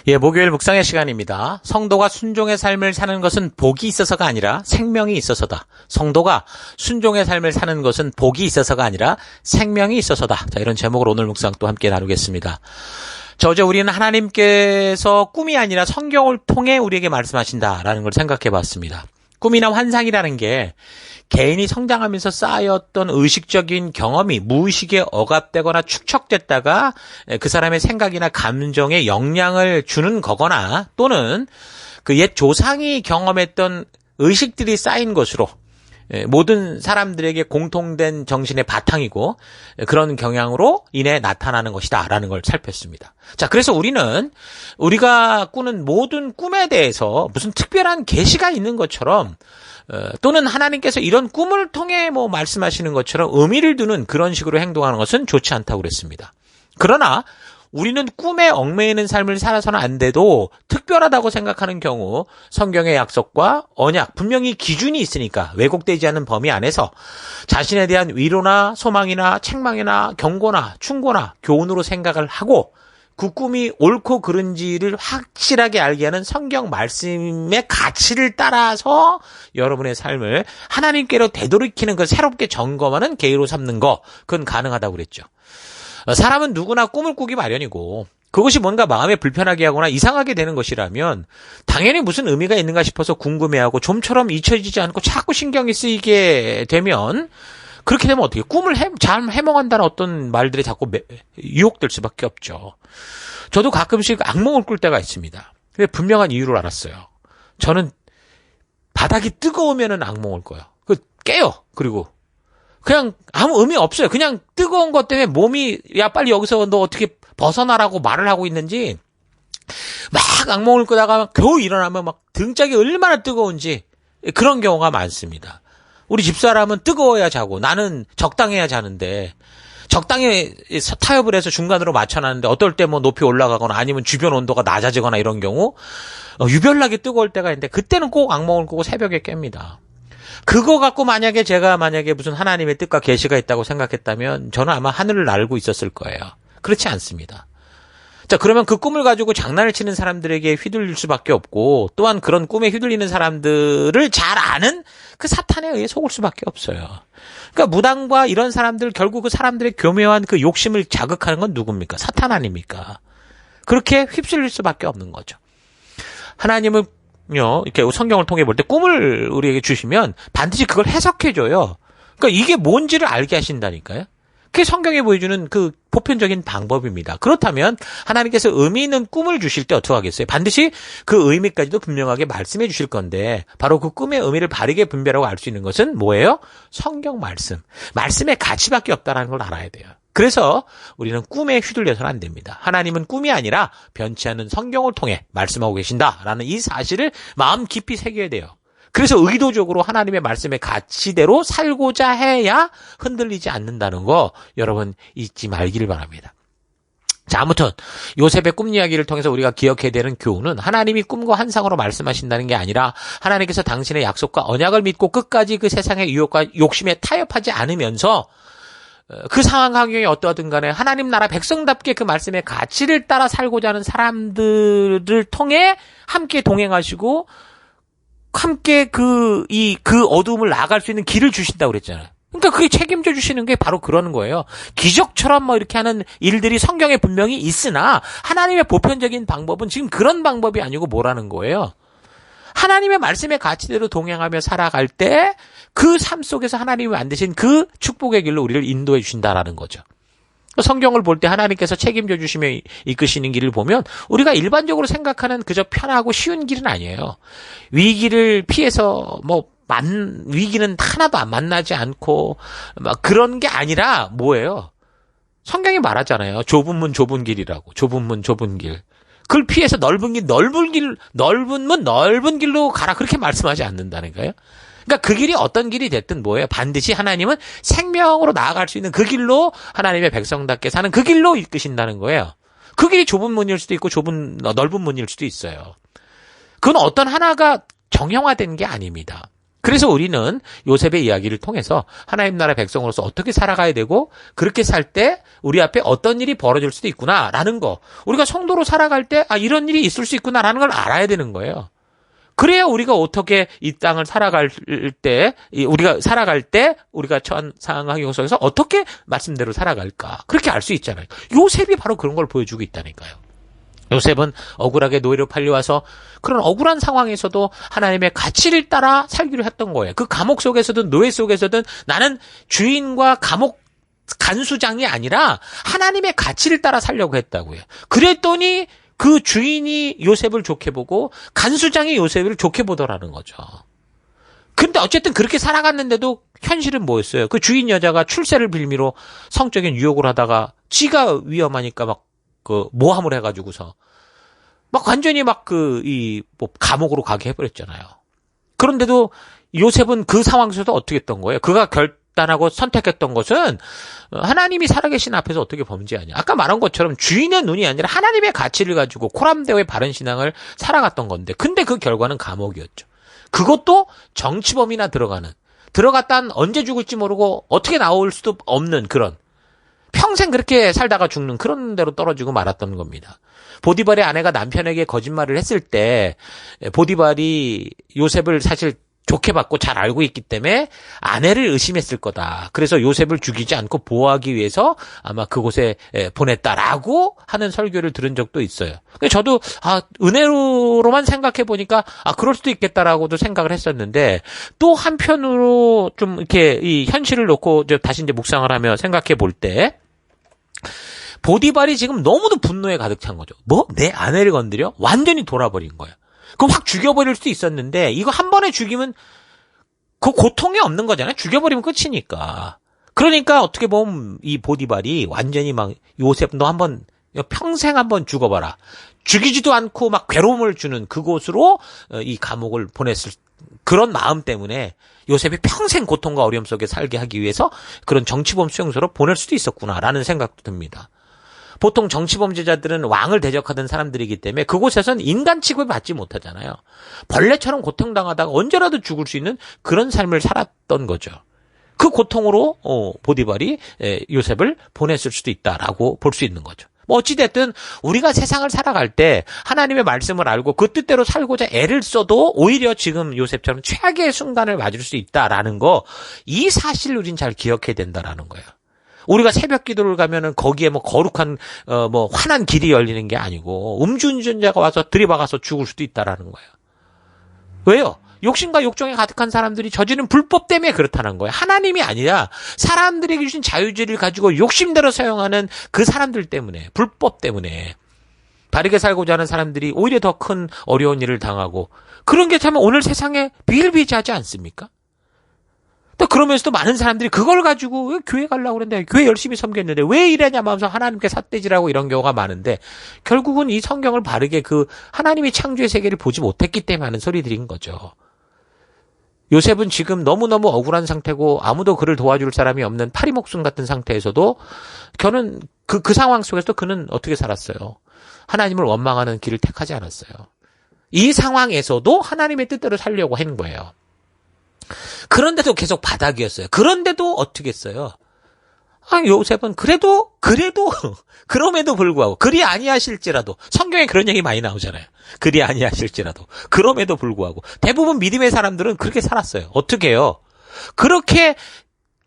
예, 목요일 묵상의 시간입니다. 성도가 순종의 삶을 사는 것은 복이 있어서가 아니라 생명이 있어서다. 성도가 순종의 삶을 사는 것은 복이 있어서가 아니라 생명이 있어서다. 자, 이런 제목으로 오늘 묵상 또 함께 나누겠습니다. 어제 우리는 하나님께서 꿈이 아니라 성경을 통해 우리에게 말씀하신다라는 걸 생각해 봤습니다. 꿈이나 환상이라는 게 개인이 성장하면서 쌓였던 의식적인 경험이 무의식에 억압되거나 축적됐다가 그 사람의 생각이나 감정에 영향을 주는 거거나 또는 그 옛 조상이 경험했던 의식들이 쌓인 것으로 모든 사람들에게 공통된 정신의 바탕이고 그런 경향으로 인해 나타나는 것이다 라는 걸 살폈습니다. 자, 그래서 우리가 꾸는 모든 꿈에 대해서 무슨 특별한 계시가 있는 것처럼 또는 하나님께서 이런 꿈을 통해 말씀하시는 것처럼 의미를 두는 그런 식으로 행동하는 것은 좋지 않다고 그랬습니다. 그러나 우리는 꿈에 얽매이는 삶을 살아서는 안 돼도 특별하다고 생각하는 경우 성경의 약속과 언약, 분명히 기준이 있으니까 왜곡되지 않은 범위 안에서 자신에 대한 위로나 소망이나 책망이나 경고나 충고나 교훈으로 생각을 하고 그 꿈이 옳고 그른지를 확실하게 알게 하는 성경 말씀의 가치를 따라서 여러분의 삶을 하나님께로 되돌이키는 걸 새롭게 점검하는 계기로 삼는 거, 그건 가능하다고 그랬죠. 사람은 누구나 꿈을 꾸기 마련이고 그것이 뭔가 마음에 불편하게 하거나 이상하게 되는 것이라면 당연히 무슨 의미가 있는가 싶어서 궁금해하고 좀처럼 잊혀지지 않고 자꾸 신경이 쓰이게 되면 그렇게 되면 어떻게 꿈을 잘 해몽한다는 어떤 말들이 자꾸 유혹될 수밖에 없죠. 저도 가끔씩 악몽을 꿀 때가 있습니다. 근데 분명한 이유를 알았어요. 저는 바닥이 뜨거우면은 악몽을 꿔요. 깨요. 그리고 그냥 아무 의미 없어요. 그냥 뜨거운 것 때문에 몸이 야 빨리 여기서 너 어떻게 벗어나라고 말을 하고 있는지 막 악몽을 꾸다가 겨우 일어나면 막 등짝이 얼마나 뜨거운지 그런 경우가 많습니다. 우리 집사람은 뜨거워야 자고 나는 적당해야 자는데 적당히 타협을 해서 중간으로 맞춰놨는데 어떨 때 높이 올라가거나 아니면 주변 온도가 낮아지거나 이런 경우 유별나게 뜨거울 때가 있는데 그때는 꼭 악몽을 꾸고 새벽에 깹니다. 그거 갖고 제가 무슨 하나님의 뜻과 계시가 있다고 생각했다면 저는 아마 하늘을 날고 있었을 거예요. 그렇지 않습니다. 자, 그러면 그 꿈을 가지고 장난을 치는 사람들에게 휘둘릴 수밖에 없고 또한 그런 꿈에 휘둘리는 사람들을 잘 아는 그 사탄에 의해 속을 수밖에 없어요. 그러니까 무당과 이런 사람들 결국 그 사람들의 교묘한 그 욕심을 자극하는 건 누굽니까? 사탄 아닙니까? 그렇게 휩쓸릴 수밖에 없는 거죠. 하나님은 이렇게 성경을 통해 볼 때 꿈을 우리에게 주시면 반드시 그걸 해석해줘요. 그러니까 이게 뭔지를 알게 하신다니까요. 그게 성경에 보여주는 그 보편적인 방법입니다. 그렇다면 하나님께서 의미 있는 꿈을 주실 때 어떻게 하겠어요? 반드시 그 의미까지도 분명하게 말씀해 주실 건데 바로 그 꿈의 의미를 바르게 분별하고 알 수 있는 것은 뭐예요? 성경 말씀의 가치밖에 없다는 걸 알아야 돼요. 그래서 우리는 꿈에 휘둘려서는 안 됩니다. 하나님은 꿈이 아니라 변치 않는 성경을 통해 말씀하고 계신다라는 이 사실을 마음 깊이 새겨야 돼요. 그래서 의도적으로 하나님의 말씀의 가치대로 살고자 해야 흔들리지 않는다는 거 여러분 잊지 말기를 바랍니다. 자, 아무튼 요셉의 꿈 이야기를 통해서 우리가 기억해야 되는 교훈은 하나님이 꿈과 환상으로 말씀하신다는 게 아니라 하나님께서 당신의 약속과 언약을 믿고 끝까지 그 세상의 유혹과 욕심에 타협하지 않으면서 그 상황 환경이 어떠하든 간에 하나님 나라 백성답게 그 말씀의 가치를 따라 살고자 하는 사람들을 통해 함께 동행하시고 함께 그 어두움을 나갈 수 있는 길을 주신다고 그랬잖아요. 그러니까 그게 책임져 주시는 게 바로 그러는 거예요. 기적처럼 이렇게 하는 일들이 성경에 분명히 있으나 하나님의 보편적인 방법은 지금 그런 방법이 아니고 뭐라는 거예요. 하나님의 말씀의 가치대로 동행하며 살아갈 때 그 삶 속에서 하나님이 만드신 그 축복의 길로 우리를 인도해 주신다라는 거죠. 성경을 볼 때 하나님께서 책임져 주시며 이끄시는 길을 보면 우리가 일반적으로 생각하는 그저 편하고 쉬운 길은 아니에요. 위기를 피해서 위기는 하나도 안 만나지 않고 그런 게 아니라 뭐예요? 성경이 말하잖아요. 좁은 문 좁은 길이라고. 좁은 문 좁은 길. 그걸 피해서 넓은 문 넓은 길로 가라 그렇게 말씀하지 않는다니까요. 그러니까 그 길이 어떤 길이 됐든 뭐예요? 반드시 하나님은 생명으로 나아갈 수 있는 그 길로 하나님의 백성답게 사는 그 길로 이끄신다는 거예요. 그 길이 좁은 문일 수도 있고 넓은 문일 수도 있어요. 그건 어떤 하나가 정형화된 게 아닙니다. 그래서 우리는 요셉의 이야기를 통해서 하나님 나라 백성으로서 어떻게 살아가야 되고 그렇게 살 때 우리 앞에 어떤 일이 벌어질 수도 있구나라는 거. 우리가 성도로 살아갈 때 이런 일이 있을 수 있구나라는 걸 알아야 되는 거예요. 그래야 우리가 어떻게 이 땅을 살아갈 때 우리가 처한 상황 속에서 어떻게 말씀대로 살아갈까. 그렇게 알 수 있잖아요. 요셉이 바로 그런 걸 보여주고 있다니까요. 요셉은 억울하게 노예로 팔려와서 그런 억울한 상황에서도 하나님의 가치를 따라 살기로 했던 거예요. 그 감옥 속에서든 노예 속에서든 나는 주인과 감옥 간수장이 아니라 하나님의 가치를 따라 살려고 했다고요. 그랬더니 그 주인이 요셉을 좋게 보고 간수장이 요셉을 좋게 보더라는 거죠. 근데 어쨌든 그렇게 살아갔는데도 현실은 뭐였어요? 그 주인 여자가 출세를 빌미로 성적인 유혹을 하다가 지가 위험하니까 막 모함을 해가지고서 막 완전히 감옥으로 가게 해버렸잖아요. 그런데도 요셉은 그 상황 속에서 어떻게 했던 거예요? 그가 결단하고 선택했던 것은 하나님이 살아계신 앞에서 어떻게 범죄하냐. 아까 말한 것처럼 주인의 눈이 아니라 하나님의 가치를 가지고 코람데오의 바른 신앙을 살아갔던 건데, 근데 그 결과는 감옥이었죠. 그것도 정치범이나 들어갔다 언제 죽을지 모르고 어떻게 나올 수도 없는 그런, 평생 그렇게 살다가 죽는 그런 데로 떨어지고 말았던 겁니다. 보디발의 아내가 남편에게 거짓말을 했을 때 보디발이 요셉을 사실 좋게 받고 잘 알고 있기 때문에 아내를 의심했을 거다. 그래서 요셉을 죽이지 않고 보호하기 위해서 아마 그곳에 보냈다라고 하는 설교를 들은 적도 있어요. 저도 은혜로만 생각해 보니까 그럴 수도 있겠다라고도 생각을 했었는데, 또 한편으로 좀 이렇게 이 현실을 놓고 다시 이제 묵상을 하며 생각해 볼 때, 보디발이 지금 너무도 분노에 가득 찬 거죠. 내 아내를 건드려? 완전히 돌아버린 거예요. 그럼 확 죽여버릴 수도 있었는데, 이거 한 번에 죽이면 그 고통이 없는 거잖아요. 죽여버리면 끝이니까. 그러니까 어떻게 보면 이 보디발이 완전히 막 요셉 너 한번 평생 한번 죽어봐라. 죽이지도 않고 막 괴로움을 주는 그곳으로 이 감옥을 보냈을 그런 마음 때문에 요셉이 평생 고통과 어려움 속에 살게 하기 위해서 그런 정치범 수용소로 보낼 수도 있었구나라는 생각도 듭니다. 보통 정치범죄자들은 왕을 대적하던 사람들이기 때문에 그곳에선 인간 취급을 받지 못하잖아요. 벌레처럼 고통당하다가 언제라도 죽을 수 있는 그런 삶을 살았던 거죠. 그 고통으로 보디발이 요셉을 보냈을 수도 있다라고 볼 수 있는 거죠. 어찌됐든 우리가 세상을 살아갈 때 하나님의 말씀을 알고 그 뜻대로 살고자 애를 써도 오히려 지금 요셉처럼 최악의 순간을 맞을 수 있다라는 거, 이 사실을 우린 잘 기억해야 된다라는 거예요. 우리가 새벽 기도를 가면은 거기에 거룩한 환한 길이 열리는 게 아니고 음주운전자가 와서 들이박아서 죽을 수도 있다라는 거예요. 왜요? 욕심과 욕정에 가득한 사람들이 저지른 불법 때문에 그렇다는 거예요. 하나님이 아니라 사람들에게 주신 자유주의를 가지고 욕심대로 사용하는 그 사람들 때문에, 불법 때문에 바르게 살고자 하는 사람들이 오히려 더 큰 어려운 일을 당하고, 그런 게 참 오늘 세상에 비일비재하지 않습니까? 또 그러면서도 많은 사람들이 그걸 가지고 교회 가려고 그러는데, 교회 열심히 섬겼는데 왜 이러냐 하면서 하나님께 삿대질하고 이런 경우가 많은데, 결국은 이 성경을 바르게 그 하나님이 창조의 세계를 보지 못했기 때문에 하는 소리들인 거죠. 요셉은 지금 너무너무 억울한 상태고 아무도 그를 도와줄 사람이 없는 파리목숨 같은 상태에서도 그는 그 상황 속에서 그는 어떻게 살았어요? 하나님을 원망하는 길을 택하지 않았어요. 이 상황에서도 하나님의 뜻대로 살려고 한 거예요. 그런데도 계속 바닥이었어요. 그런데도 어떻게 했어요? 요셉은 그래도 그럼에도 불구하고, 그리 아니하실지라도, 성경에 그런 얘기 많이 나오잖아요. 그리 아니하실지라도, 그럼에도 불구하고 대부분 믿음의 사람들은 그렇게 살았어요. 어떻게 해요? 그렇게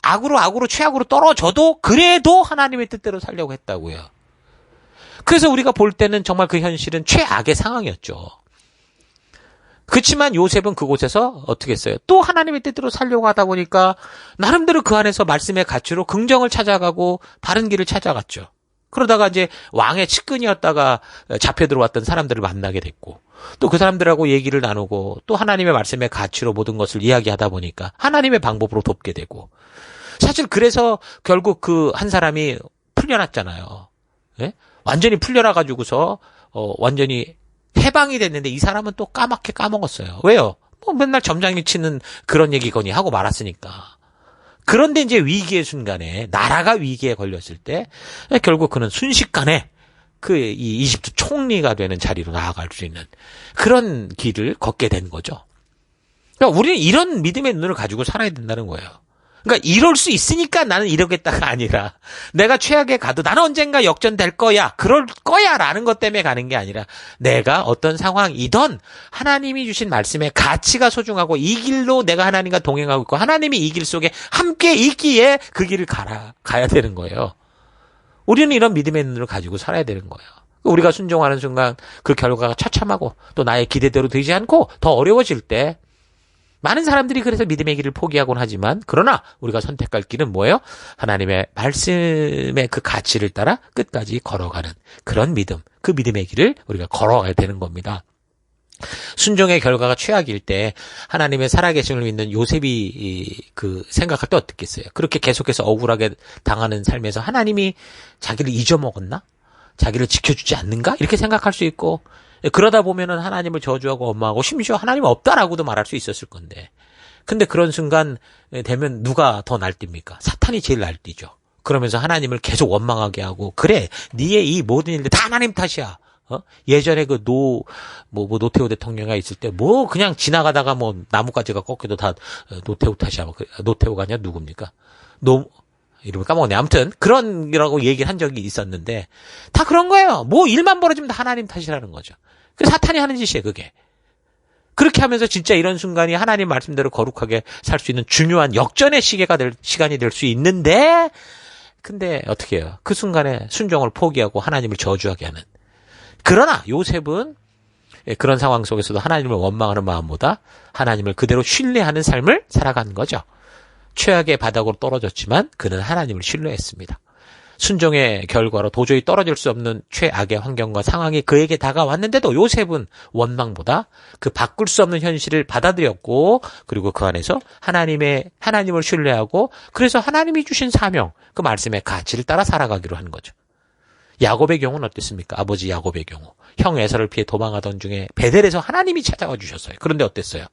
악으로 최악으로 떨어져도 그래도 하나님의 뜻대로 살려고 했다고요. 그래서 우리가 볼 때는 정말 그 현실은 최악의 상황이었죠. 그렇지만 요셉은 그곳에서 어떻게 했어요? 또 하나님의 뜻대로 살려고 하다 보니까 나름대로 그 안에서 말씀의 가치로 긍정을 찾아가고 바른 길을 찾아갔죠. 그러다가 이제 왕의 측근이었다가 잡혀 들어왔던 사람들을 만나게 됐고, 또 그 사람들하고 얘기를 나누고 또 하나님의 말씀의 가치로 모든 것을 이야기하다 보니까 하나님의 방법으로 돕게 되고, 사실 그래서 결국 그 한 사람이 풀려났잖아요. 예? 완전히 풀려나 가지고서 완전히 해방이 됐는데 이 사람은 또 까맣게 까먹었어요. 왜요? 맨날 점장이 치는 그런 얘기거니 하고 말았으니까. 그런데 이제 위기의 순간에, 나라가 위기에 걸렸을 때 결국 그는 순식간에 이 이집트 총리가 되는 자리로 나아갈 수 있는 그런 길을 걷게 된 거죠. 그러니까 우리는 이런 믿음의 눈을 가지고 살아야 된다는 거예요. 그러니까 이럴 수 있으니까 나는 이러겠다가 아니라 내가 최악에 가도 나는 언젠가 역전될 거야. 그럴 거야 라는 것 때문에 가는 게 아니라 내가 어떤 상황이든 하나님이 주신 말씀의 가치가 소중하고 이 길로 내가 하나님과 동행하고 있고 하나님이 이 길 속에 함께 있기에 그 길을 가야 되는 거예요. 우리는 이런 믿음의 눈을 가지고 살아야 되는 거예요. 우리가 순종하는 순간 그 결과가 처참하고 또 나의 기대대로 되지 않고 더 어려워질 때 많은 사람들이 그래서 믿음의 길을 포기하곤 하지만 그러나 우리가 선택할 길은 뭐예요? 하나님의 말씀의 그 가치를 따라 끝까지 걸어가는 그런 믿음, 그 믿음의 길을 우리가 걸어가야 되는 겁니다. 순종의 결과가 최악일 때 하나님의 살아계심을 믿는 요셉이 그 생각할 때 어떻겠어요? 그렇게 계속해서 억울하게 당하는 삶에서 하나님이 자기를 잊어먹었나? 자기를 지켜주지 않는가? 이렇게 생각할 수 있고 그러다 보면은 하나님을 저주하고 원망하고 심지어 하나님 없다라고도 말할 수 있었을 건데 근데 그런 순간 되면 누가 더 날뛰입니까? 사탄이 제일 날뛰죠. 그러면서 하나님을 계속 원망하게 하고 그래 니의 이 모든 일들 다 하나님 탓이야. 예전에 그 노태우 대통령이 있을 때 그냥 지나가다가 나뭇가지가 꺾여도 다 노태우 탓이야. 노태우가 아니라 누굽니까? 이름을 까먹었네. 아무튼 그런이라고 얘기를 한 적이 있었는데 다 그런 거예요. 일만 벌어지면 다 하나님 탓이라는 거죠. 그 사탄이 하는 짓이에요, 그게. 그렇게 하면서 진짜 이런 순간이 하나님 말씀대로 거룩하게 살 수 있는 중요한 역전의 시간이 될 수 있는데 근데 어떻게 해요? 그 순간에 순종을 포기하고 하나님을 저주하게 하는. 그러나 요셉은 그런 상황 속에서도 하나님을 원망하는 마음보다 하나님을 그대로 신뢰하는 삶을 살아간 거죠. 최악의 바닥으로 떨어졌지만 그는 하나님을 신뢰했습니다. 순종의 결과로 도저히 떨어질 수 없는 최악의 환경과 상황이 그에게 다가왔는데도 요셉은 원망보다 그 바꿀 수 없는 현실을 받아들였고 그리고 그 안에서 하나님을 신뢰하고 그래서 하나님이 주신 사명, 그 말씀의 가치를 따라 살아가기로 하는 거죠. 야곱의 경우는 어땠습니까? 아버지 야곱의 경우. 형 에서를 피해 도망하던 중에 베델에서 하나님이 찾아와 주셨어요. 그런데 어땠어요?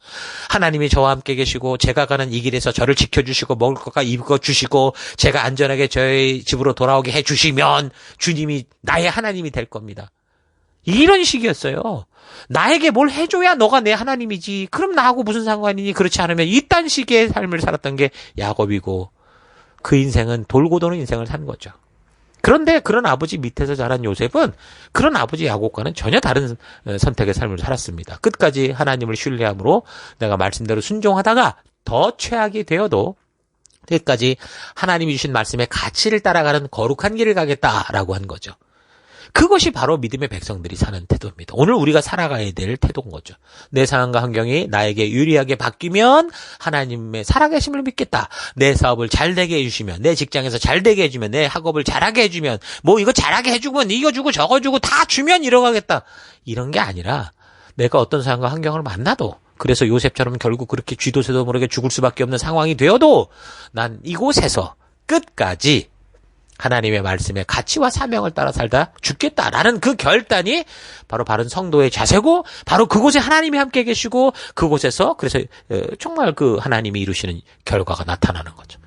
하나님이 저와 함께 계시고 제가 가는 이 길에서 저를 지켜주시고 먹을 것과 입을 것 주시고 제가 안전하게 저희 집으로 돌아오게 해주시면 주님이 나의 하나님이 될 겁니다. 이런 식이었어요. 나에게 뭘 해줘야 너가 내 하나님이지. 그럼 나하고 무슨 상관이니? 그렇지 않으면 이딴 식의 삶을 살았던 게 야곱이고 그 인생은 돌고 도는 인생을 산 거죠. 그런데 그런 아버지 밑에서 자란 요셉은 그런 아버지 야곱과는 전혀 다른 선택의 삶을 살았습니다. 끝까지 하나님을 신뢰함으로 내가 말씀대로 순종하다가 더 최악이 되어도 끝까지 하나님이 주신 말씀의 가치를 따라가는 거룩한 길을 가겠다라고 한 거죠. 그것이 바로 믿음의 백성들이 사는 태도입니다. 오늘 우리가 살아가야 될 태도인 거죠. 내 상황과 환경이 나에게 유리하게 바뀌면 하나님의 살아계심을 믿겠다. 내 사업을 잘 되게 해주시면, 내 직장에서 잘 되게 해주면, 내 학업을 잘하게 해주면, 이거 잘하게 해주면 이거 주고 저거 주고 다 주면 이러가겠다. 이런 게 아니라 내가 어떤 상황과 환경을 만나도 그래서 요셉처럼 결국 그렇게 쥐도새도 모르게 죽을 수밖에 없는 상황이 되어도 난 이곳에서 끝까지 하나님의 말씀의 가치와 사명을 따라 살다 죽겠다라는 그 결단이 바로 바른 성도의 자세고 바로 그곳에 하나님이 함께 계시고 그곳에서 그래서 정말 그 하나님이 이루시는 결과가 나타나는 거죠.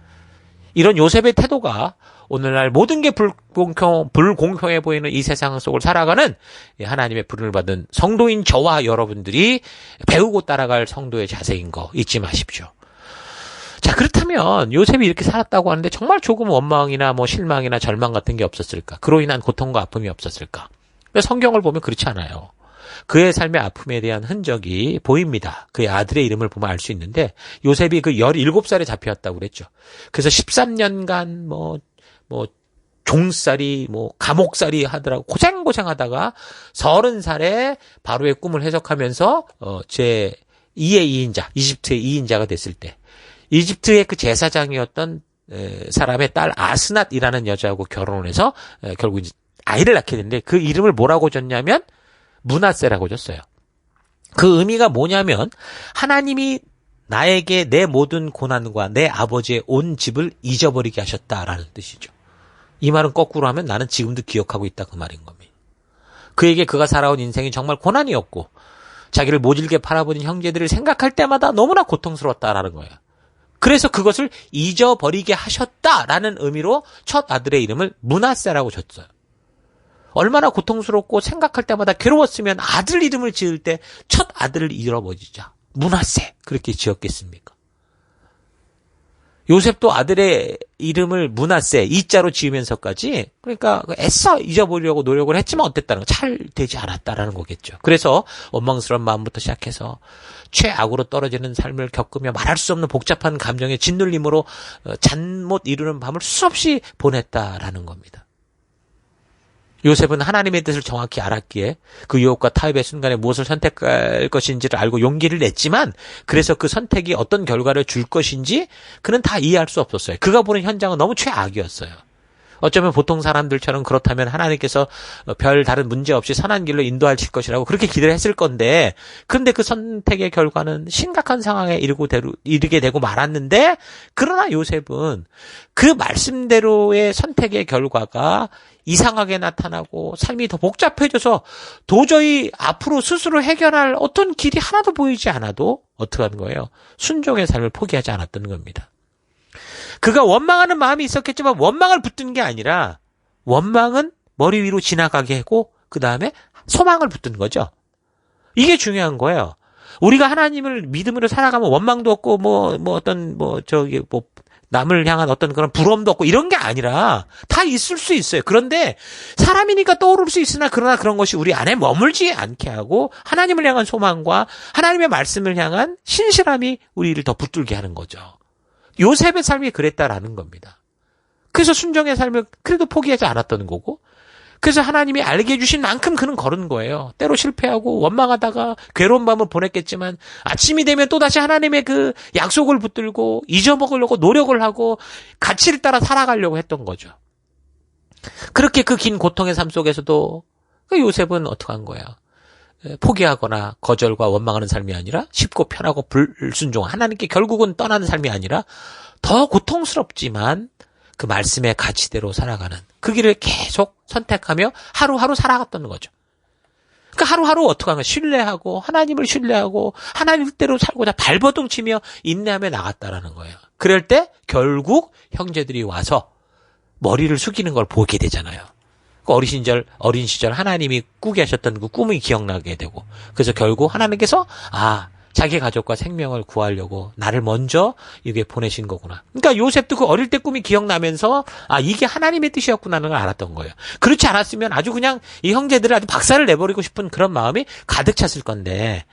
이런 요셉의 태도가 오늘날 모든 게 불공평해 보이는 이 세상 속을 살아가는 하나님의 부름을 받은 성도인 저와 여러분들이 배우고 따라갈 성도의 자세인 거 잊지 마십시오. 자, 그렇다면 요셉이 이렇게 살았다고 하는데 정말 조금 원망이나 실망이나 절망 같은 게 없었을까? 그로 인한 고통과 아픔이 없었을까? 성경을 보면 그렇지 않아요. 그의 삶의 아픔에 대한 흔적이 보입니다. 그의 아들의 이름을 보면 알 수 있는데 요셉이 그 17살에 잡혀왔다고 그랬죠. 그래서 13년간 종살이 감옥살이 하더라고 고생하다가 30살에 바로의 꿈을 해석하면서 제 2의 2인자, 이집트의 2인자가 됐을 때 이집트의 그 제사장이었던 사람의 딸 아스낫이라는 여자하고 결혼을 해서 결국 이제 아이를 낳게 됐는데 그 이름을 뭐라고 줬냐면 므낫세라고 줬어요. 그 의미가 뭐냐면 하나님이 나에게 내 모든 고난과 내 아버지의 온 집을 잊어버리게 하셨다라는 뜻이죠. 이 말은 거꾸로 하면 나는 지금도 기억하고 있다 그 말인 겁니다. 그에게 그가 살아온 인생이 정말 고난이었고 자기를 모질게 팔아버린 형제들을 생각할 때마다 너무나 고통스러웠다라는 거예요. 그래서 그것을 잊어버리게 하셨다라는 의미로 첫 아들의 이름을 므낫세라고 줬어요. 얼마나 고통스럽고 생각할 때마다 괴로웠으면 아들 이름을 지을 때 첫 아들을 잃어버리자. 므낫세 그렇게 지었겠습니까? 요셉도 아들의 이름을 므낫세 이자로 지으면서까지 그러니까 애써 잊어버리려고 노력을 했지만 어땠다는 거 잘 되지 않았다라는 거겠죠. 그래서 원망스러운 마음부터 시작해서 최악으로 떨어지는 삶을 겪으며 말할 수 없는 복잡한 감정의 짓눌림으로 잠 못 이루는 밤을 수없이 보냈다라는 겁니다. 요셉은 하나님의 뜻을 정확히 알았기에 그 유혹과 타협의 순간에 무엇을 선택할 것인지를 알고 용기를 냈지만 그래서 그 선택이 어떤 결과를 줄 것인지 그는 다 이해할 수 없었어요. 그가 보는 현장은 너무 최악이었어요. 어쩌면 보통 사람들처럼 그렇다면 하나님께서 별 다른 문제 없이 선한 길로 인도하실 것이라고 그렇게 기대를 했을 건데 그런데 그 선택의 결과는 심각한 상황에 이르게 되고 말았는데 그러나 요셉은 그 말씀대로의 선택의 결과가 이상하게 나타나고 삶이 더 복잡해져서 도저히 앞으로 스스로 해결할 어떤 길이 하나도 보이지 않아도 어떻게 하는 거예요? 순종의 삶을 포기하지 않았던 겁니다. 그가 원망하는 마음이 있었겠지만 원망을 붙든 게 아니라 원망은 머리 위로 지나가게 하고 그 다음에 소망을 붙든 거죠. 이게 중요한 거예요. 우리가 하나님을 믿음으로 살아가면 원망도 없고 남을 향한 어떤 그런 부러움도 없고 이런 게 아니라 다 있을 수 있어요. 그런데 사람이니까 떠오를 수 있으나 그러나 그런 것이 우리 안에 머물지 않게 하고 하나님을 향한 소망과 하나님의 말씀을 향한 신실함이 우리를 더 붙들게 하는 거죠. 요셉의 삶이 그랬다라는 겁니다. 그래서 순종의 삶을 그래도 포기하지 않았던 거고 그래서 하나님이 알게 해주신 만큼 그는 걸은 거예요. 때로 실패하고 원망하다가 괴로운 밤을 보냈겠지만 아침이 되면 또다시 하나님의 그 약속을 붙들고 잊어먹으려고 노력을 하고 가치를 따라 살아가려고 했던 거죠. 그렇게 그 긴 고통의 삶 속에서도 그 요셉은 어떻게 한 거예요? 포기하거나 거절과 원망하는 삶이 아니라 쉽고 편하고 불순종 하나님께 결국은 떠나는 삶이 아니라 더 고통스럽지만 그 말씀의 가치대로 살아가는 그 길을 계속 선택하며 하루하루 살아갔던 거죠. 그러니까 하루하루 어떻게 하는 거예요? 신뢰하고 하나님을 신뢰하고 하나님대로 살고자 발버둥 치며 인내하며 나갔다라는 거예요. 그럴 때 결국 형제들이 와서 머리를 숙이는 걸 보게 되잖아요. 어린 시절 하나님이 꾸게 하셨던 그 꿈이 기억나게 되고 그래서 결국 하나님께서 자기 가족과 생명을 구하려고 나를 먼저 여기에 보내신 거구나. 그러니까 요셉도 그 어릴 때 꿈이 기억나면서 이게 하나님의 뜻이었구나는 걸 알았던 거예요. 그렇지 않았으면 아주 그냥 이 형제들을 아주 박살을 내버리고 싶은 그런 마음이 가득 찼을 건데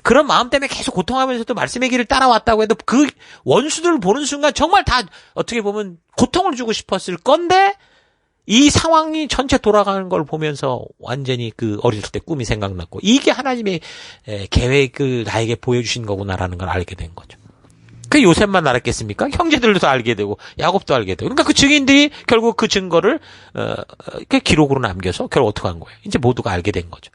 그런 마음 때문에 계속 고통하면서도 말씀의 길을 따라왔다고 해도 그 원수들을 보는 순간 정말 다 어떻게 보면 고통을 주고 싶었을 건데 이 상황이 전체 돌아가는 걸 보면서 완전히 그 어릴 때 꿈이 생각났고 이게 하나님의 계획을 나에게 보여주신 거구나라는 걸 알게 된 거죠. 그 요셉만 알았겠습니까? 형제들도 알게 되고 야곱도 알게 되고 그러니까 그 증인들이 결국 그 증거를 기록으로 남겨서 결국 어떻게 한 거예요? 이제 모두가 알게 된 거죠.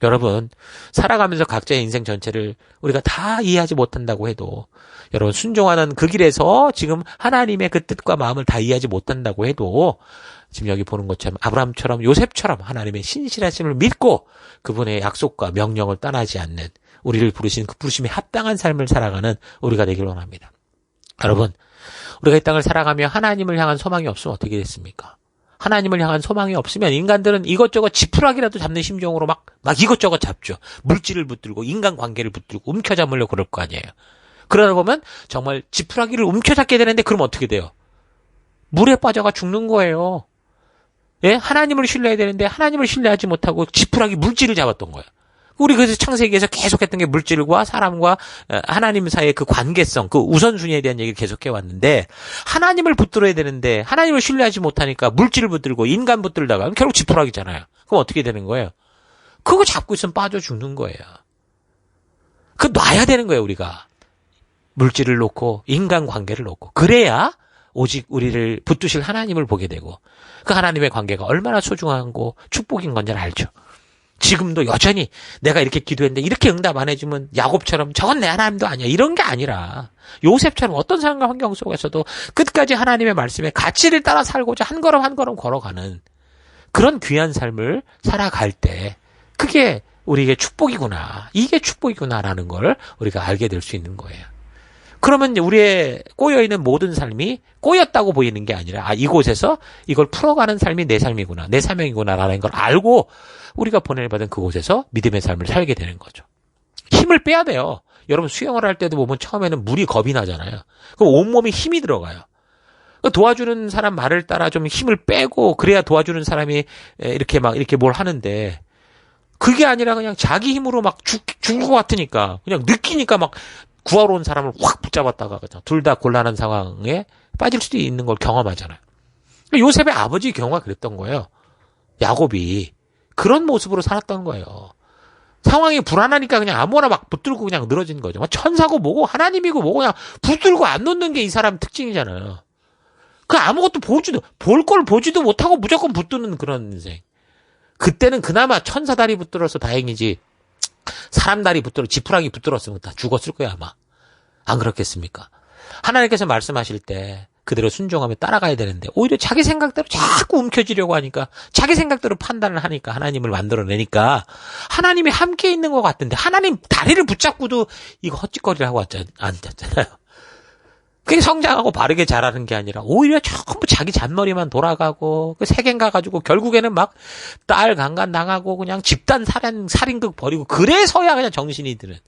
여러분 살아가면서 각자의 인생 전체를 우리가 다 이해하지 못한다고 해도 여러분 순종하는 그 길에서 지금 하나님의 그 뜻과 마음을 다 이해하지 못한다고 해도 지금 여기 보는 것처럼 아브라함처럼 요셉처럼 하나님의 신실하심을 믿고 그분의 약속과 명령을 떠나지 않는 우리를 부르신 그 부르심에 합당한 삶을 살아가는 우리가 되길 원합니다. 여러분 우리가 이 땅을 살아가며 하나님을 향한 소망이 없으면 어떻게 됐습니까? 하나님을 향한 소망이 없으면 인간들은 이것저것 지푸라기라도 잡는 심정으로 막 이것저것 잡죠. 물질을 붙들고 인간관계를 붙들고 움켜잡으려고 그럴 거 아니에요. 그러다 보면 정말 지푸라기를 움켜잡게 되는데 그럼 어떻게 돼요? 물에 빠져가 죽는 거예요. 예? 하나님을 신뢰해야 되는데 하나님을 신뢰하지 못하고 지푸라기 물질을 잡았던 거예요. 우리 그래서 창세기에서 계속했던 게 물질과 사람과 하나님 사이의 그 관계성, 그 우선순위에 대한 얘기를 계속해 왔는데 하나님을 붙들어야 되는데 하나님을 신뢰하지 못하니까 물질을 붙들고 인간 붙들다가 결국 지푸라기잖아요. 그럼 어떻게 되는 거예요? 그거 잡고 있으면 빠져 죽는 거예요. 그거 놔야 되는 거예요, 우리가. 물질을 놓고 인간 관계를 놓고 그래야 오직 우리를 붙드실 하나님을 보게 되고 그 하나님의 관계가 얼마나 소중하고 축복인 건지 알죠. 지금도 여전히 내가 이렇게 기도했는데 이렇게 응답 안 해주면 야곱처럼 저건 내 하나님도 아니야 이런 게 아니라 요셉처럼 어떤 상황과 환경 속에서도 끝까지 하나님의 말씀에 가치를 따라 살고자 한 걸음 한 걸음 걸어가는 그런 귀한 삶을 살아갈 때 그게 우리에게 축복이구나 이게 축복이구나라는 걸 우리가 알게 될 수 있는 거예요. 그러면 우리의 꼬여있는 모든 삶이 꼬였다고 보이는 게 아니라 이곳에서 이걸 풀어가는 삶이 내 삶이구나 내 사명이구나라는 걸 알고 우리가 보내받은 그곳에서 믿음의 삶을 살게 되는 거죠. 힘을 힘을 빼야 돼요. 여러분 수영을 할 때도 보면 처음에는 물이 겁이 나잖아요. 그럼 온몸에 힘이 들어가요. 도와주는 사람 말을 따라 좀 힘을 빼고 그래야 도와주는 사람이 이렇게 뭘 하는데 그게 아니라 그냥 자기 힘으로 막 죽는 것 같으니까 그냥 느끼니까 막 구하러 온 사람을 확 붙잡았다가 둘 다 곤란한 상황에 빠질 수도 있는 걸 경험하잖아요. 요셉의 아버지 경우가 그랬던 거예요. 야곱이 그런 모습으로 살았던 거예요. 상황이 불안하니까 그냥 아무거나 막 붙들고 그냥 늘어진 거죠. 천사고 뭐고 하나님이고 뭐고 그냥 붙들고 안 놓는 게 이 사람 특징이잖아요. 그 아무것도 볼 걸 보지도 못하고 무조건 붙드는 그런 인생. 그때는 그나마 천사 다리 붙들어서 다행이지 사람 다리 붙들어 지푸라기 붙들었으면 다 죽었을 거야 아마. 안 그렇겠습니까? 하나님께서 말씀하실 때 그대로 순종하며 따라가야 되는데 오히려 자기 생각대로 자꾸 움켜쥐려고 하니까 자기 생각대로 판단을 하니까 하나님을 만들어내니까 하나님이 함께 있는 것 같은데 하나님 다리를 붙잡고도 이거 헛짓거리를 하고 앉았잖아요. 그게 성장하고 바르게 자라는 게 아니라 오히려 전부 자기 잔머리만 돌아가고 그 세겜 가가지고 결국에는 막 딸 강간 당하고 그냥 집단 살인극 벌이고 그래서야 그냥 정신이 드는.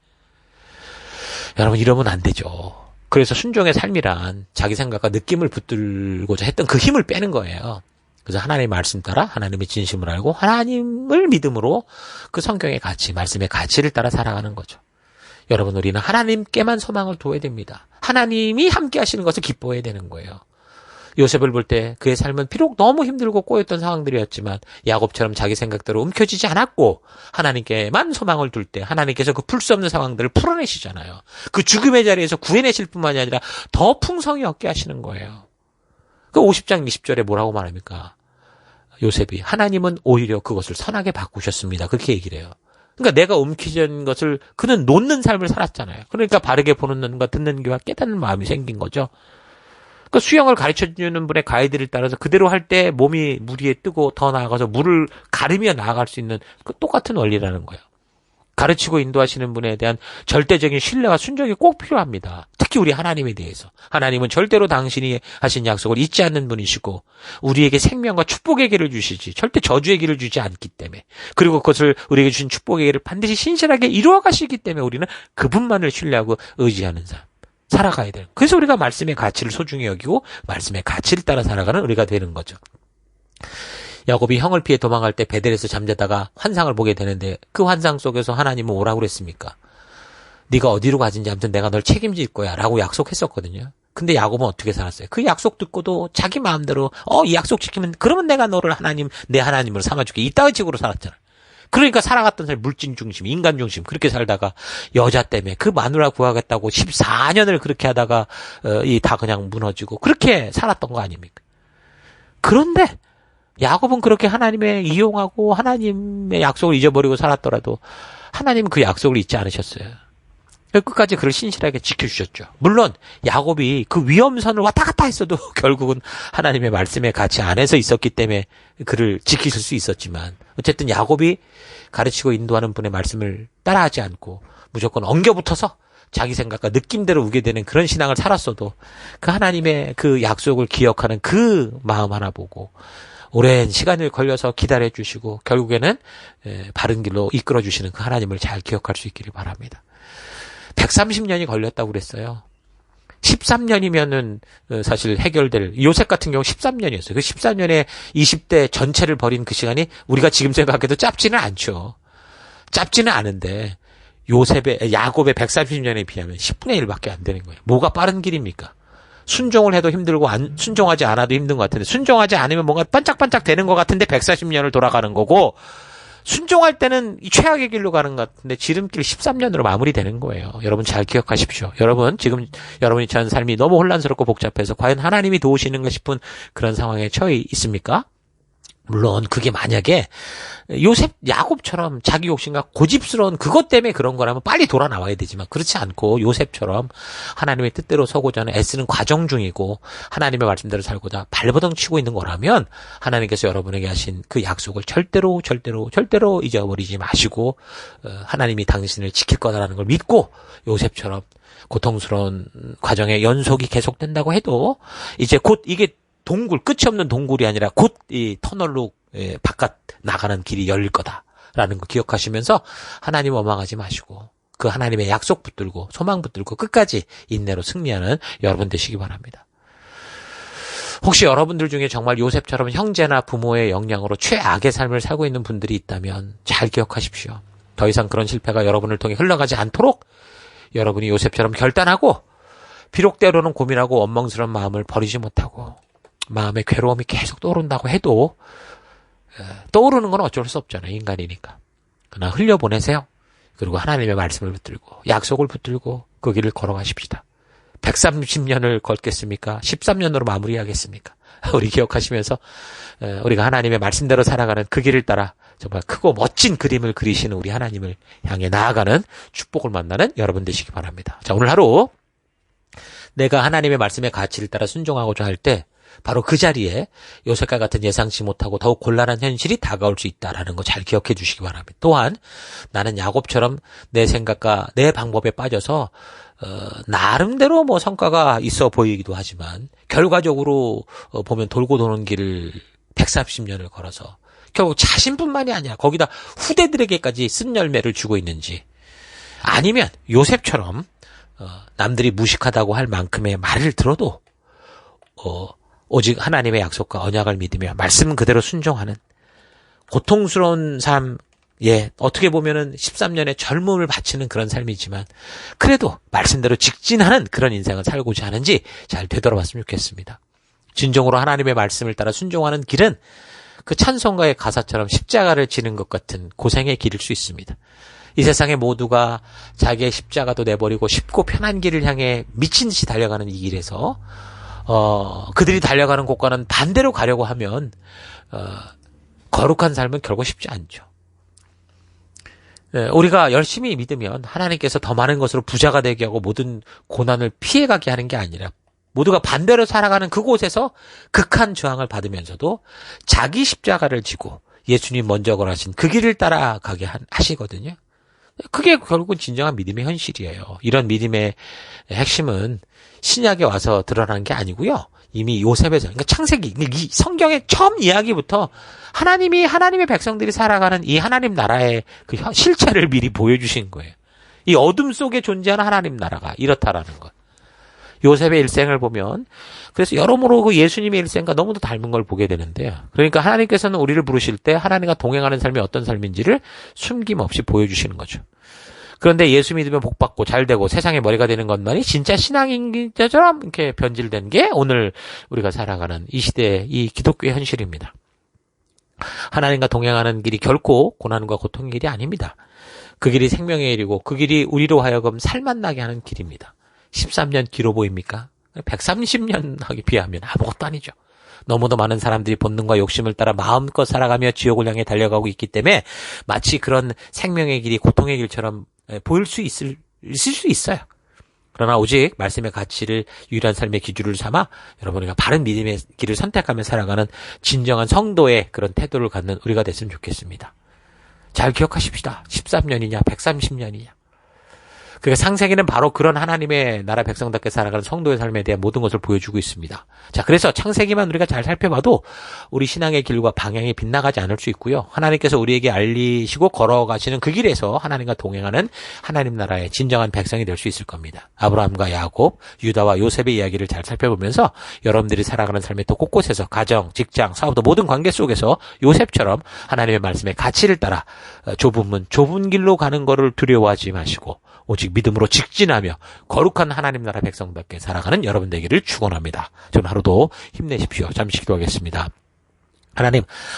여러분 이러면 안 되죠. 그래서 순종의 삶이란 자기 생각과 느낌을 붙들고자 했던 그 힘을 빼는 거예요. 그래서 하나님의 말씀 따라 하나님의 진심을 알고 하나님을 믿음으로 그 성경의 가치, 말씀의 가치를 따라 살아가는 거죠. 여러분 우리는 하나님께만 소망을 둬야 됩니다. 하나님이 함께 하시는 것을 기뻐해야 되는 거예요. 요셉을 볼 때 그의 삶은 비록 너무 힘들고 꼬였던 상황들이었지만 야곱처럼 자기 생각대로 움켜쥐지 않았고 하나님께만 소망을 둘 때 하나님께서 그 풀 수 없는 상황들을 풀어내시잖아요. 그 죽음의 자리에서 구해내실 뿐만이 아니라 더 풍성히 얻게 하시는 거예요. 그 50장 20절에 뭐라고 말합니까? 요셉이 하나님은 오히려 그것을 선하게 바꾸셨습니다. 그렇게 얘기를 해요. 그러니까 내가 움켜쥔 것을 그는 놓는 삶을 살았잖아요. 그러니까 바르게 보는 눈과 듣는 귀와 깨닫는 마음이 생긴 거죠. 그 수영을 가르쳐주는 분의 가이드를 따라서 그대로 할 때 몸이 물 위에 뜨고 더 나아가서 물을 가르며 나아갈 수 있는 그 똑같은 원리라는 거예요. 가르치고 인도하시는 분에 대한 절대적인 신뢰와 순종이 꼭 필요합니다. 특히 우리 하나님에 대해서. 하나님은 절대로 당신이 하신 약속을 잊지 않는 분이시고 우리에게 생명과 축복의 길을 주시지 절대 저주의 길을 주지 않기 때문에 그리고 그것을 우리에게 주신 축복의 길을 반드시 신실하게 이루어 가시기 때문에 우리는 그분만을 신뢰하고 의지하는 삶. 살아가야 돼요. 그래서 우리가 말씀의 가치를 소중히 여기고 말씀의 가치를 따라 살아가는 우리가 되는 거죠. 야곱이 형을 피해 도망갈 때 베델에서 잠자다가 환상을 보게 되는데 그 환상 속에서 하나님은 뭐라고 그랬습니까? 네가 어디로 가든지 아무튼 내가 널 책임질 거야 라고 약속했었거든요. 근데 야곱은 어떻게 살았어요? 그 약속 듣고도 자기 마음대로 이 약속 지키면 그러면 내가 너를 내 하나님으로 삼아줄게. 이따위 식으로 살았잖아요. 그러니까 살아갔던 삶 물질 중심, 인간 중심 그렇게 살다가 여자 때문에 그 마누라 구하겠다고 14년을 그렇게 하다가 다 그냥 무너지고 그렇게 살았던 거 아닙니까? 그런데 야곱은 그렇게 하나님의 이용하고 하나님의 약속을 잊어버리고 살았더라도 하나님은 그 약속을 잊지 않으셨어요. 끝까지 그를 신실하게 지켜주셨죠. 물론 야곱이 그 위험선을 왔다 갔다 했어도 결국은 하나님의 말씀의 가치 안에서 있었기 때문에 그를 지키실 수 있었지만 어쨌든 야곱이 가르치고 인도하는 분의 말씀을 따라하지 않고 무조건 엉겨붙어서 자기 생각과 느낌대로 우게 되는 그런 신앙을 살았어도 그 하나님의 그 약속을 기억하는 그 마음 하나 보고 오랜 시간을 걸려서 기다려주시고 결국에는 바른 길로 이끌어주시는 그 하나님을 잘 기억할 수 있기를 바랍니다. 130년이 걸렸다고 그랬어요. 13년이면은 사실 해결될 요셉 같은 경우 13년이었어요. 그 13년에 20대 전체를 버린 그 시간이 우리가 지금 생각해도 짧지는 않죠. 짧지는 않은데 야곱의 130년에 비하면 10분의 1밖에 안 되는 거예요. 뭐가 빠른 길입니까? 순종을 해도 힘들고 순종하지 않아도 힘든 것 같은데 순종하지 않으면 뭔가 반짝반짝 되는 것 같은데 140년을 돌아가는 거고 순종할 때는 최악의 길로 가는 것 같은데 지름길 13년으로 마무리되는 거예요. 여러분 잘 기억하십시오. 여러분 지금 여러분이 처한 삶이 너무 혼란스럽고 복잡해서 과연 하나님이 도우시는가 싶은 그런 상황에 처해 있습니까? 물론 그게 만약에 야곱처럼 자기 욕심과 고집스러운 그것 때문에 그런 거라면 빨리 돌아 나와야 되지만 그렇지 않고 요셉처럼 하나님의 뜻대로 서고자 하는 애쓰는 과정 중이고 하나님의 말씀대로 살고자 발버둥 치고 있는 거라면 하나님께서 여러분에게 하신 그 약속을 절대로 잊어버리지 마시고 하나님이 당신을 지킬 거다라는 걸 믿고 요셉처럼 고통스러운 과정의 연속이 계속된다고 해도 이제 곧 이게 끝이 없는 동굴이 아니라 곧 이 터널로 바깥 나가는 길이 열릴 거다라는 거 기억하시면서 하나님 원망하지 마시고 그 하나님의 약속 붙들고 소망 붙들고 끝까지 인내로 승리하는 여러분 되시기 바랍니다. 혹시 여러분들 중에 정말 요셉처럼 형제나 부모의 영향으로 최악의 삶을 살고 있는 분들이 있다면 잘 기억하십시오. 더 이상 그런 실패가 여러분을 통해 흘러가지 않도록 여러분이 요셉처럼 결단하고 비록 때로는 고민하고 원망스러운 마음을 버리지 못하고 마음의 괴로움이 계속 떠오른다고 해도 떠오르는 건 어쩔 수 없잖아요. 인간이니까. 그러나 흘려보내세요. 그리고 하나님의 말씀을 붙들고 약속을 붙들고 그 길을 걸어가십시다. 130년을 걷겠습니까? 13년으로 마무리하겠습니까? 우리 기억하시면서 우리가 하나님의 말씀대로 살아가는 그 길을 따라 정말 크고 멋진 그림을 그리시는 우리 하나님을 향해 나아가는 축복을 만나는 여러분 되시기 바랍니다. 자, 오늘 하루 내가 하나님의 말씀의 가치를 따라 순종하고자 할 때 바로 그 자리에 요셉과 같은 예상치 못하고 더욱 곤란한 현실이 다가올 수 있다라는 거 잘 기억해 주시기 바랍니다. 또한 나는 야곱처럼 내 생각과 내 방법에 빠져서 나름대로 뭐 성과가 있어 보이기도 하지만 결과적으로 보면 돌고 도는 길을 130년을 걸어서 결국 자신뿐만이 아니라 거기다 후대들에게까지 쓴 열매를 주고 있는지 아니면 요셉처럼 남들이 무식하다고 할 만큼의 말을 들어도 오직 하나님의 약속과 언약을 믿으며 말씀 그대로 순종하는 고통스러운 삶, 어떻게 보면은 13년의 젊음을 바치는 그런 삶이지만 그래도 말씀대로 직진하는 그런 인생을 살고자 하는지 잘 되돌아봤으면 좋겠습니다. 진정으로 하나님의 말씀을 따라 순종하는 길은 그 찬송가의 가사처럼 십자가를 지는 것 같은 고생의 길일 수 있습니다. 이 세상의 모두가 자기의 십자가도 내버리고 쉽고 편한 길을 향해 미친 듯이 달려가는 이 길에서 그들이 달려가는 곳과는 반대로 가려고 하면 거룩한 삶은 결국 쉽지 않죠. 우리가 열심히 믿으면 하나님께서 더 많은 것으로 부자가 되게 하고 모든 고난을 피해가게 하는 게 아니라 모두가 반대로 살아가는 그곳에서 극한 저항을 받으면서도 자기 십자가를 지고 예수님 먼저 걸으신 그 길을 따라가게 하시거든요. 그게 결국은 진정한 믿음의 현실이에요. 이런 믿음의 핵심은 신약에 와서 드러나는 게 아니고요. 이미 요셉에서, 그러니까 창세기, 이 성경의 처음 이야기부터 하나님이 하나님의 백성들이 살아가는 이 하나님 나라의 그 실체를 미리 보여주신 거예요. 이 어둠 속에 존재하는 하나님 나라가 이렇다라는 것. 요셉의 일생을 보면 그래서 여러모로 그 예수님의 일생과 너무도 닮은 걸 보게 되는데요. 그러니까 하나님께서는 우리를 부르실 때 하나님과 동행하는 삶이 어떤 삶인지를 숨김없이 보여주시는 거죠. 그런데 예수 믿으면 복받고 잘되고 세상의 머리가 되는 것만이 진짜 신앙인처럼 이렇게 변질된 게 오늘 우리가 살아가는 이 시대의 이 기독교의 현실입니다. 하나님과 동행하는 길이 결코 고난과 고통의 길이 아닙니다. 그 길이 생명의 길이고 그 길이 우리로 하여금 살맛나게 하는 길입니다. 13년 길어 보입니까? 130년 하기 비하면 아무것도 아니죠. 너무도 많은 사람들이 본능과 욕심을 따라 마음껏 살아가며 지옥을 향해 달려가고 있기 때문에 마치 그런 생명의 길이 고통의 길처럼 보일 수 있을 수 있어요. 그러나 오직 말씀의 가치를 유일한 삶의 기준을 삼아 여러분이 바른 믿음의 길을 선택하며 살아가는 진정한 성도의 그런 태도를 갖는 우리가 됐으면 좋겠습니다. 잘 기억하십시다. 13년이냐 130년이냐. 그러니까 창세기는 바로 그런 하나님의 나라 백성답게 살아가는 성도의 삶에 대한 모든 것을 보여주고 있습니다. 자, 그래서 창세기만 우리가 잘 살펴봐도 우리 신앙의 길과 방향이 빗나가지 않을 수 있고요. 하나님께서 우리에게 알리시고 걸어가시는 그 길에서 하나님과 동행하는 하나님 나라의 진정한 백성이 될 수 있을 겁니다. 아브라함과 야곱, 유다와 요셉의 이야기를 잘 살펴보면서 여러분들이 살아가는 삶의 또 곳곳에서 가정, 직장, 사업 등 모든 관계 속에서 요셉처럼 하나님의 말씀의 가치를 따라 좁은 문, 좁은 길로 가는 것을 두려워하지 마시고 오직 믿음으로 직진하며 거룩한 하나님 나라 백성답게 살아가는 여러분 되기를 축원합니다. 저는 하루도 힘내십시오. 잠시 기도하겠습니다.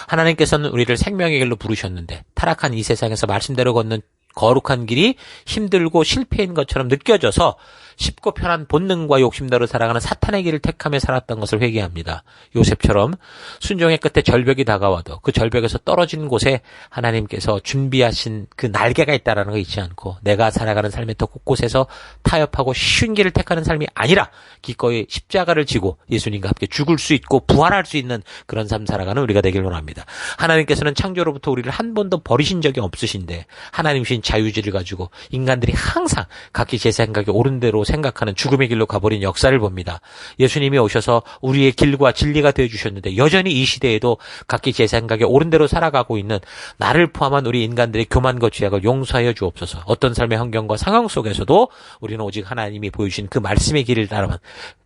하나님께서는 우리를 생명의 길로 부르셨는데 타락한 이 세상에서 말씀대로 걷는 거룩한 길이 힘들고 실패인 것처럼 느껴져서 쉽고 편한 본능과 욕심대로 살아가는 사탄의 길을 택하며 살았던 것을 회개합니다. 요셉처럼 순종의 끝에 절벽이 다가와도 그 절벽에서 떨어진 곳에 하나님께서 준비하신 그 날개가 있다는 거 잊지 않고 내가 살아가는 삶의 또 곳곳에서 타협하고 쉬운 길을 택하는 삶이 아니라 기꺼이 십자가를 지고 예수님과 함께 죽을 수 있고 부활할 수 있는 그런 삶 살아가는 우리가 되길 원합니다. 하나님께서는 창조로부터 우리를 한 번도 버리신 적이 없으신데 하나님이신 자유의지를 가지고 인간들이 항상 각기 제 생각에 옳은 대로 생각하는 죽음의 길로 가버린 역사를 봅니다. 예수님이 오셔서 우리의 길과 진리가 되어주셨는데 여전히 이 시대에도 각기 제 생각에 옳은 대로 살아가고 있는 나를 포함한 우리 인간들의 교만과 죄악을 용서하여 주옵소서. 어떤 삶의 환경과 상황 속에서도 우리는 오직 하나님이 보여주신 그 말씀의 길을 따라만,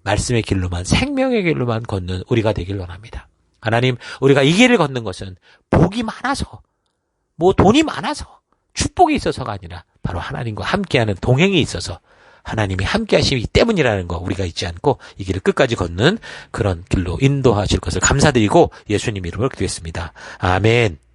말씀의 길로만, 생명의 길로만 걷는 우리가 되길 원합니다. 하나님, 우리가 이 길을 걷는 것은 복이 많아서, 돈이 많아서, 축복이 있어서가 아니라 바로 하나님과 함께하는 동행이 있어서 하나님이 함께 하시기 때문이라는 거 우리가 잊지 않고 이 길을 끝까지 걷는 그런 길로 인도하실 것을 감사드리고 예수님 이름으로 기도했습니다. 아멘.